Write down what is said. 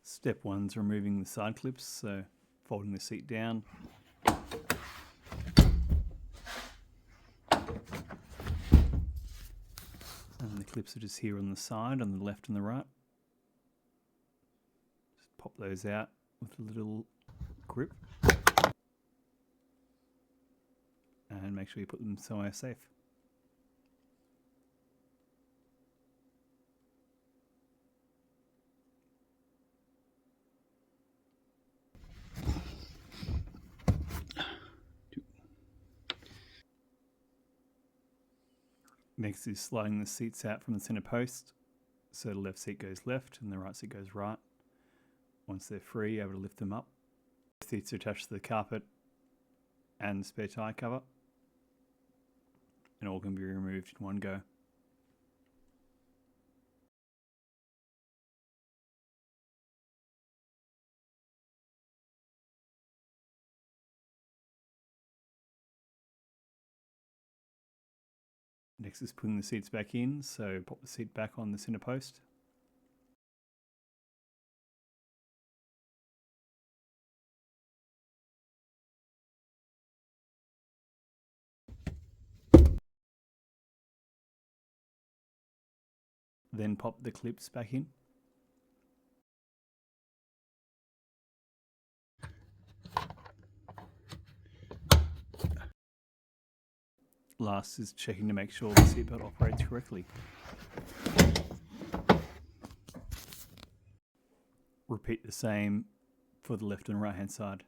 Step 1's removing the side clips, so folding the seat down. And the clips are just here on the side, on the left and the right. Just pop those out with a little grip. And make sure you put them somewhere safe. Next is sliding the seats out from the center post, so the left seat goes left and the right seat goes right. Once they're free, you're able to lift them up. The seats are attached to the carpet and the spare tyre cover, and all can be removed in one go. Next is putting the seats back in, so pop the seat back on the center post. Then pop the clips back in. Last is checking to make sure the seatbelt operates correctly. Repeat the same for the left and right hand side.